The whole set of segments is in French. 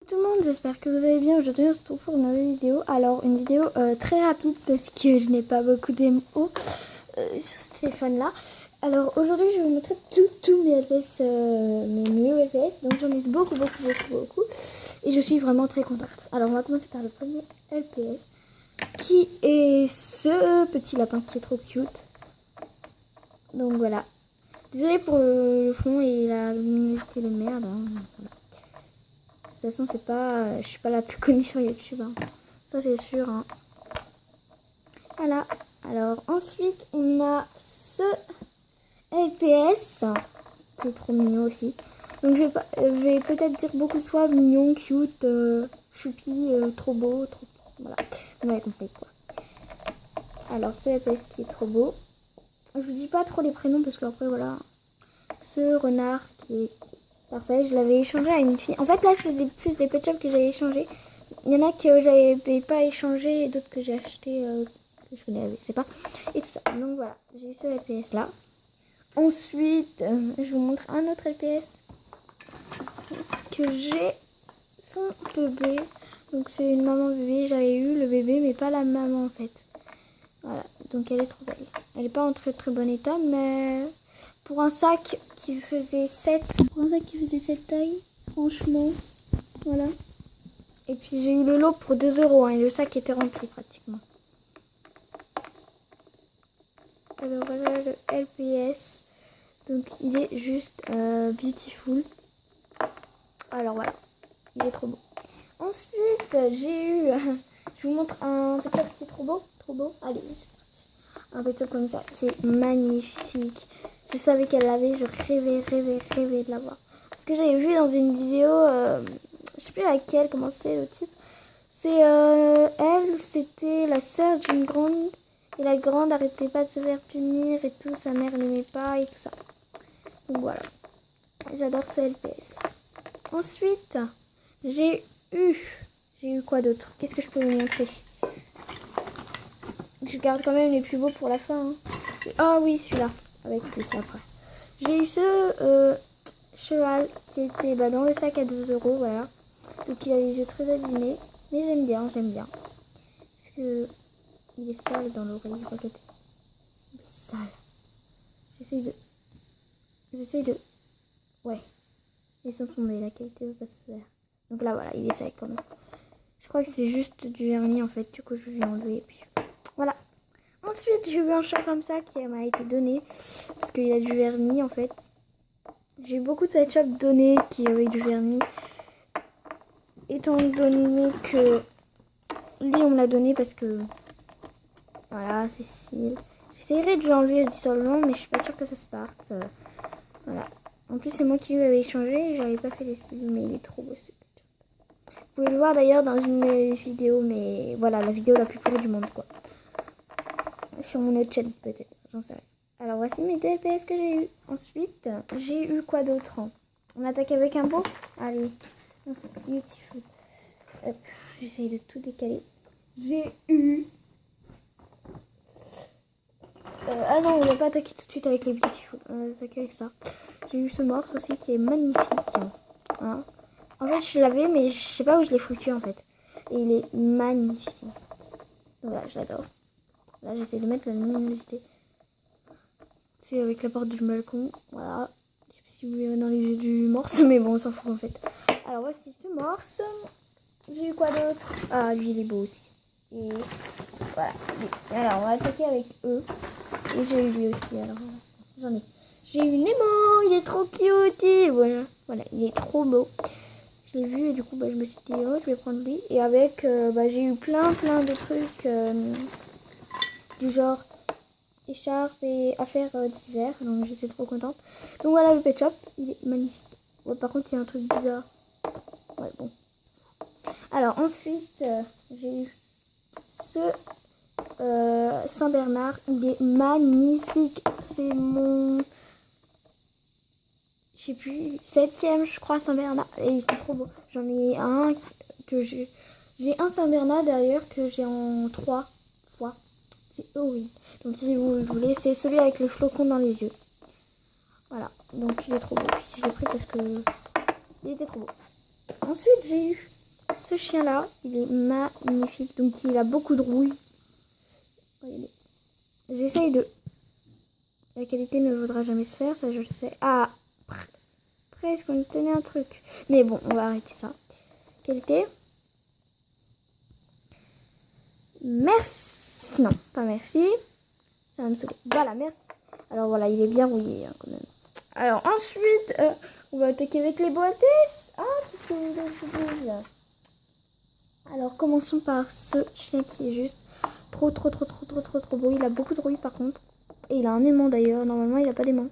Tout le monde, j'espère que vous allez bien. Aujourd'hui on se retrouve pour une nouvelle vidéo. Alors une vidéo très rapide parce que je n'ai pas beaucoup d'MO sur ce téléphone là. Alors aujourd'hui je vais vous montrer tous mes LPS, mes mieux LPS. Donc j'en ai beaucoup. Et je suis vraiment très contente. Alors on va commencer par le premier LPS qui est ce petit lapin qui est trop cute. Donc voilà. Désolée pour le fond et la luminosité de merde. Hein. Voilà. De toute façon, c'est pas, je suis pas la plus connue sur YouTube. Hein. Ça, c'est sûr. Hein. Voilà. Alors, ensuite, on a ce LPS qui est trop mignon aussi. Donc, je vais peut-être dire beaucoup de fois mignon, cute, choupi, trop beau. Trop... Voilà. Vous m'avez compris quoi. Alors, ce LPS qui est trop beau. Je vous dis pas trop les prénoms parce qu'après, voilà. Ce renard qui est parfait, je l'avais échangé à une fille. En fait, là, c'est plus des pet shops que j'avais échangé. Il y en a que j'avais pas échangé et d'autres que j'ai acheté que je connais, je sais pas. Et tout ça. Donc voilà, j'ai eu ce LPS là. Ensuite, je vous montre un autre LPS que j'ai. Son bébé. Donc c'est une maman bébé. J'avais eu le bébé, mais pas la maman en fait. Voilà, donc elle est trop belle. Elle est pas en très bon état, mais pour un sac qui faisait 7 tailles, franchement, voilà. Et puis j'ai eu le lot pour 2 € hein, et le sac était rempli pratiquement. Alors voilà le LPS. Donc il est juste beautiful. Alors voilà, il est trop beau. Ensuite j'ai eu, je vous montre un pet-up qui est trop beau. Allez, c'est parti. Un pet-up comme ça qui est magnifique. Je savais qu'elle l'avait, je rêvais de l'avoir. Parce que j'avais vu dans une vidéo, je sais plus laquelle, comment c'est le titre. C'est elle, c'était la sœur d'une grande. Et la grande arrêtait pas de se faire punir et tout. Sa mère l'aimait pas et tout ça. Donc voilà. J'adore ce LPS là. Ensuite, j'ai eu quoi d'autre? Qu'est-ce que je peux vous montrer? Je garde quand même les plus beaux pour la fin. Hein. Ah oui, celui-là. Avec plus après. J'ai eu ce cheval qui était dans le sac à 2 €. Voilà. Donc il a les yeux très abîmés. Mais j'aime bien. Parce que il est sale dans l'oreille. Regardez. Il est sale. J'essaye de... Ouais. Laissons tomber. La qualité veut pas se faire. Donc là, voilà. Il est sale quand même. Je crois que c'est juste du vernis en fait. Du coup, je vais enlever. Et puis voilà. Ensuite, j'ai eu un chat comme ça qui m'a été donné. Parce qu'il a du vernis en fait. J'ai eu beaucoup de pet shops donnés qui avaient du vernis. Étant donné que lui, on me l'a donné parce que... Voilà, Cécile. J'essaierai de lui enlever le dissolvant, mais je suis pas sûre que ça se parte. Voilà. En plus, c'est moi qui lui avais échangé. J'avais pas fait les cils, mais il est trop beau ce pet shop. Vous pouvez le voir d'ailleurs dans une vidéo, mais voilà, la vidéo la plus pourrie du monde, quoi. Sur mon autre chaîne, peut-être. J'en sais rien. Alors, voici mes deux LPS que j'ai eu. Ensuite, j'ai eu quoi d'autre? On attaque avec un beau. Allez. C'est beautiful. Hop. J'essaye de tout décaler. J'ai eu... ah non, on va pas attaquer tout de suite avec les beautiful. On va attaquer avec ça. J'ai eu ce morse aussi qui est magnifique. Hein. En fait, je l'avais, mais je sais pas où je l'ai foutu en fait. Et il est magnifique. Voilà, je l'adore. Là, j'essaie de mettre la luminosité. C'est avec la porte du balcon. Voilà. Je sais pas si vous voyez dans les yeux du morse, mais bon, on s'en fout en fait. Alors, voici ce morse. J'ai eu quoi d'autre? Ah, lui, il est beau aussi. Et voilà. Alors, on va attaquer avec eux. Et j'ai eu lui aussi. Alors, j'en ai. J'ai eu Nemo. Il est trop cute. Et voilà. Voilà, il est trop beau. Je l'ai vu et du coup, je me suis dit, oh, je vais prendre lui. Et avec, j'ai eu plein de trucs. Du genre écharpe et affaires d'hiver, donc j'étais trop contente. Donc voilà le pet shop, il est magnifique. Ouais, par contre il y a un truc bizarre. Ouais bon. Alors ensuite j'ai eu ce Saint-Bernard, il est magnifique. C'est mon, je sais plus, 7e je crois Saint-Bernard et c'est trop beau. J'en ai un que j'ai un Saint-Bernard d'ailleurs que j'ai en 3 fois. C'est horrible. Donc si vous le voulez, c'est celui avec le flocon dans les yeux. Voilà, donc il est trop beau. Je l'ai pris parce que il était trop beau. Ensuite j'ai eu Ce chien-là, il est magnifique. Donc, il a beaucoup de rouille. Regardez. J'essaye de... La qualité ne voudra jamais se faire, ça je le sais. Ah, presque, on tenait un truc. Mais bon, on va arrêter ça. Qualité. Merci. Non, pas merci. Ça va me saouler. Voilà, merci. Alors voilà, il est bien rouillé hein, quand même. Alors ensuite, on va attaquer avec les boîtes. Ah, qu'est-ce que vous voulez que je vous dise? Alors commençons par ce chien qui est juste trop beau. Il a beaucoup de rouille par contre. Et il a un aimant d'ailleurs. Normalement, il a pas d'aimant.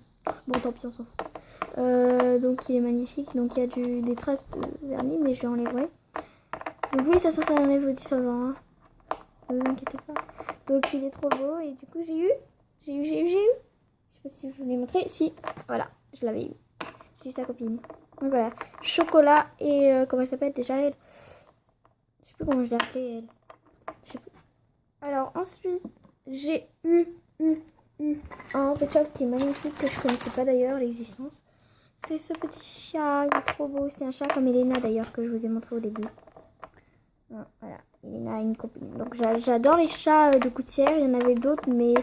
Bon, tant pis, on s'en fout. Donc il est magnifique. Donc il y a des traces de vernis, mais je l'enlèverai. Donc oui, ça enlève au dissolvant. Hein. Ne vous inquiétez pas. Donc il est trop beau. Et du coup, j'ai eu. Je sais pas si je vous l'ai montré. Si, voilà, je l'avais eu. J'ai eu sa copine. Donc voilà, chocolat et comment elle s'appelle déjà elle? Je sais plus comment je l'ai appelée elle. Je sais plus. Alors ensuite, j'ai eu un pet shop qui est magnifique que je connaissais pas d'ailleurs l'existence. C'est ce petit chat, il est trop beau. C'est un chat comme Elena d'ailleurs que je vous ai montré au début. Voilà, Elena a une copine. Donc j'adore les chats de gouttière. Il y en avait d'autres mais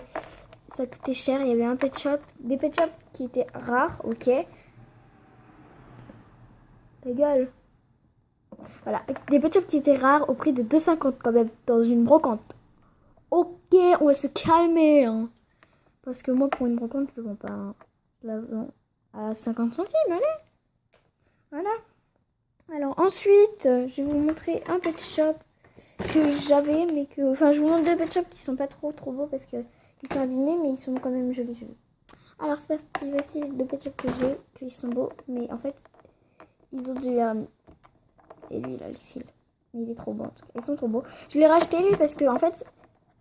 ça coûtait cher. Il y avait un pet shop, des pet shops qui étaient rares, ok. Ta gueule. Voilà, des pet shops qui étaient rares au prix de 2,50 quand même, dans une brocante. Ok, on va se calmer. Hein. Parce que moi, pour une brocante, je ne vends pas. Hein. Je la vends à 50 centimes, allez. Voilà. Alors ensuite, je vais vous montrer un pet shop que j'avais, mais que... Enfin, je vous montre deux pet shops qui sont pas trop beaux parce qu'ils sont abîmés, mais ils sont quand même jolis. Alors c'est parti, voici le pet shop que j'ai, qu'ils sont beaux, mais en fait, ils ont du vernis. Et lui, il a le cils. Mais il est trop beau en tout cas. Ils sont trop beaux. Je l'ai racheté lui parce que en fait,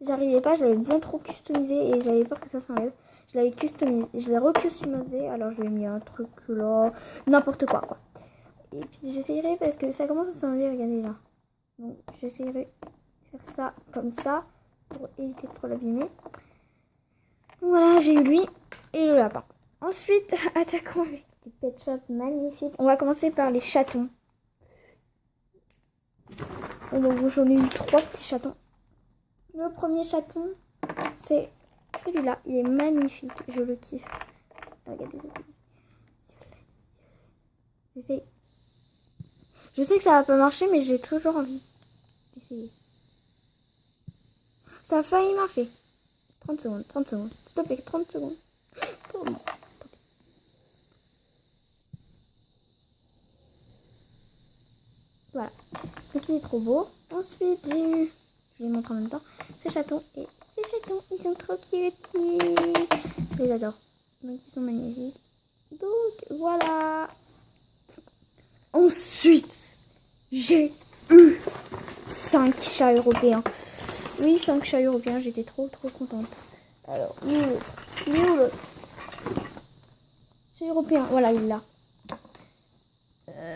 j'arrivais pas, je l'avais bien trop customisé et j'avais peur que ça s'enlève. Je l'avais customisé, je l'ai recustomisé, alors je lui ai mis un truc là, n'importe quoi. Et puis j'essayerai parce que ça commence à s'enlever, regardez là. Donc j'essayerai de faire ça comme ça pour éviter de trop l'abîmer. Voilà, j'ai eu lui et le lapin. Ensuite, attaquons avec des pet shops magnifiques. On va commencer par les chatons. Et donc j'en ai eu 3 petits chatons. Le premier chaton, c'est celui-là. Il est magnifique, je le kiffe. Regardez ça. Je sais que ça va pas marcher, mais j'ai toujours envie d'essayer. Ça a failli marcher. 30 secondes. S'il te plaît, 30 secondes. Voilà. Donc il est trop beau. Ensuite, j'ai eu... Je les montre en même temps. Ces chatons. Et ces chatons, ils sont trop cute. Je les adore. Donc ils sont magnifiques. Donc voilà. Ensuite, j'ai eu 5 chats européens. Oui, 5 chats européens. J'étais trop contente. Alors, il est où le chat européen? Voilà, il est là.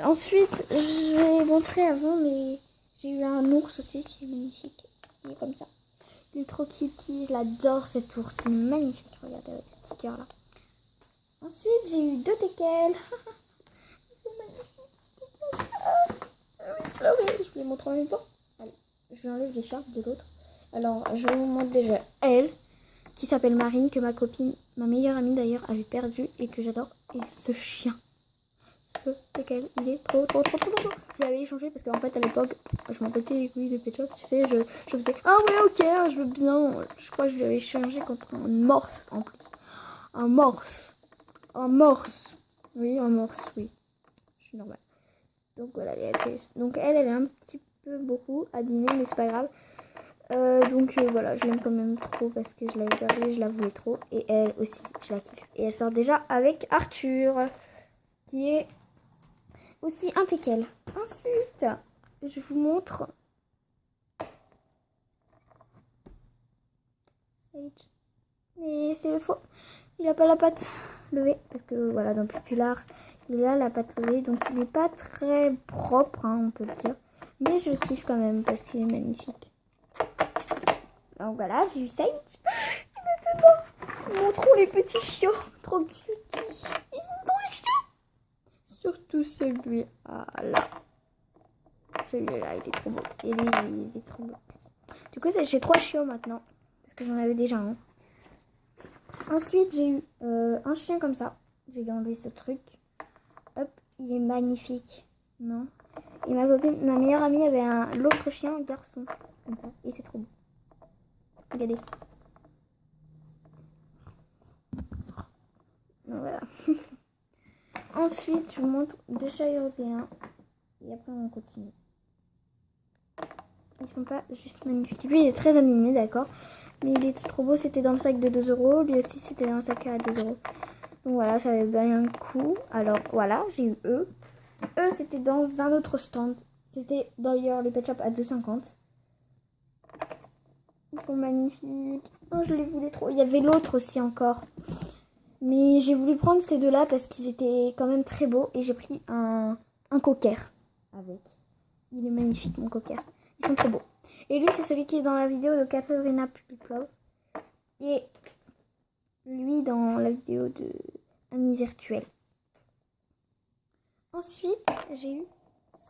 Ensuite, je vais montrer avant, mais j'ai eu un ours aussi qui est magnifique. Il est comme ça. Il est trop kitty, je l'adore cet ours. Il est magnifique, regardez avec ce petit cœur là. Ensuite, j'ai eu 2 teckels. Ils sont magnifiques. Je vous les montre en même temps. Allez, je enlève l'écharpe de l'autre. Alors, je vous montre déjà elle, qui s'appelle Marine, que ma copine, ma meilleure amie d'ailleurs, avait perdue et que j'adore. Et ce chien. Ce teckel, il est trop. Je l'avais échangé parce qu'en fait à l'époque je m'en battais les couilles de pet shop, tu sais, je faisais ah ouais ok je veux bien, je crois que je l'avais échangé contre un morse en plus. Un morse, oui, je suis normale. Donc voilà les LPS. Donc elle est un petit peu beaucoup abîmée mais c'est pas grave. Voilà, je l'aime quand même trop parce que je l'avais perdue, je la voulais trop. Et elle aussi, je la kiffe. Et elle sort déjà avec Arthur, qui est aussi un teckel. Ensuite, je vous montre Sage. Mais c'est le faux. Il a pas la patte levée. Parce que voilà, dans le pupillar, il a la patte levée. Donc il n'est pas très propre, hein, on peut le dire. Mais je kiffe quand même parce qu'il est magnifique. Donc voilà, j'ai eu Sage. Et maintenant, montrons les petits chiots. Trop cuties. Ils sont trop chiots. Surtout celui-là. celui-là, il est trop beau. Et lui, il est trop beau aussi. Du coup, j'ai 3 chiots maintenant. Parce que j'en avais déjà un. Ensuite, j'ai eu un chien comme ça. Je vais lui enlever ce truc. Hop, il est magnifique. Non. Et ma copine, ma meilleure amie avait l'autre chien, un garçon. Comme ça. Et c'est trop beau. Regardez. Donc, voilà. Ensuite, je vous montre 2 chats européens. Et après, on continue. Ils sont pas juste magnifiques. Lui, il est très abîmé, d'accord. Mais il est trop beau. C'était dans le sac de 2 €. Lui aussi, c'était dans le sac à 2 €. Donc voilà, ça avait bien un coup. Alors voilà, j'ai eu eux. Eux, c'était dans un autre stand. C'était d'ailleurs les pet shop à 2,50 €. Ils sont magnifiques. Oh, je les voulais trop. Il y avait l'autre aussi encore. Mais j'ai voulu prendre ces deux-là parce qu'ils étaient quand même très beaux. Et j'ai pris un cocker avec. Il est magnifique, mon cocker. Ils sont trop beaux. Et lui, c'est celui qui est dans la vidéo de Katerina Pupiplov. Et lui, dans la vidéo de Ami Virtuelle. Ensuite, j'ai eu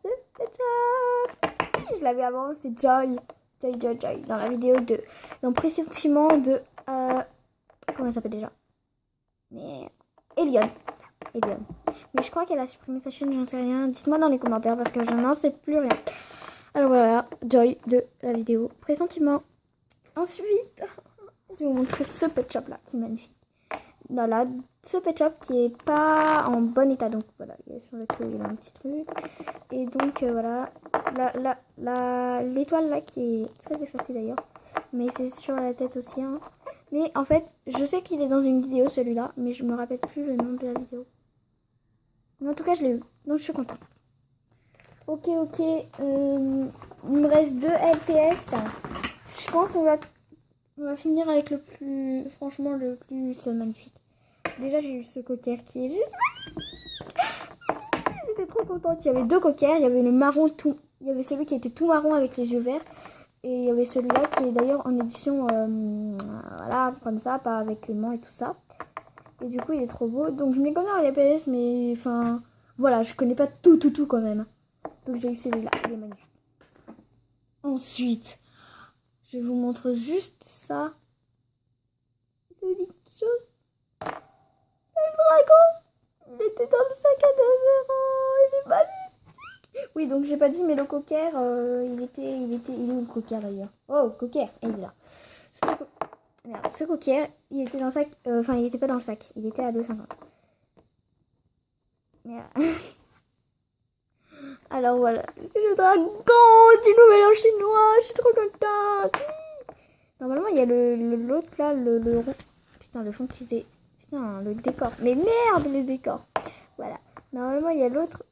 ce pet shop. Je l'avais avant, c'est Joy. Joy. Dans la vidéo de... Dans Pressentiment de... comment elle s'appelle déjà? Mais... Elion. Mais je crois qu'elle a supprimé sa chaîne, j'en sais rien. Dites-moi dans les commentaires parce que je n'en sais plus rien. Alors voilà, Joy de la vidéo Pressentiment. Ensuite, je vais vous montrer ce pet shop là, qui est magnifique. Voilà, ce pet shop qui est pas en bon état. Donc voilà, sur le queue, il y a un petit truc. Et donc voilà, l'étoile là qui est très effacée d'ailleurs. Mais c'est sur la tête aussi. Hein. Mais en fait, je sais qu'il est dans une vidéo celui-là, mais je me rappelle plus le nom de la vidéo. Mais en tout cas, je l'ai eu. Donc je suis contente. Ok. Il me reste 2 LPS. Je pense qu'on va finir avec le plus... Franchement, le plus magnifique. Déjà, j'ai eu ce cocker qui est juste... J'étais trop contente. Il y avait 2 cockers. Il y avait le marron tout... Il y avait celui qui était tout marron avec les yeux verts. Et il y avait celui-là qui est d'ailleurs en édition... voilà, comme ça, pas avec les mains et tout ça. Et du coup, il est trop beau. Donc, je m'y connais en LPS, mais... Enfin... Voilà, je connais pas tout quand même. Donc, j'ai eu celui-là. Il est magnifique. Ensuite... Je vous montre juste ça. Ça vous dit quelque chose? C'est le dragon. Il était dans le sac à 2 €. Il est magnifique. Oui, donc j'ai pas dit, mais le cocker, il est où le cocker d'ailleurs? Oh, cocker, il est là. Ce cocker, il était dans le sac. Enfin, il était pas dans le sac. Il était à 2,50 €. Merde. Alors voilà, c'est le dragon du Nouvel An chinois. Je suis trop contente. Normalement, il y a l'autre là, le rond. Putain, le fond qui était... Putain, le décor. Mais merde, le décor. Voilà. Normalement, il y a l'autre.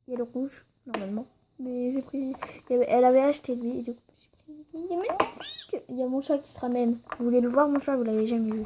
Il y a le rouge, normalement. Mais j'ai pris... Elle avait acheté lui. Et du coup, j'ai pris... Il est magnifique. Il y a mon chat qui se ramène. Vous voulez le voir, mon chat? Vous l'avez jamais vu.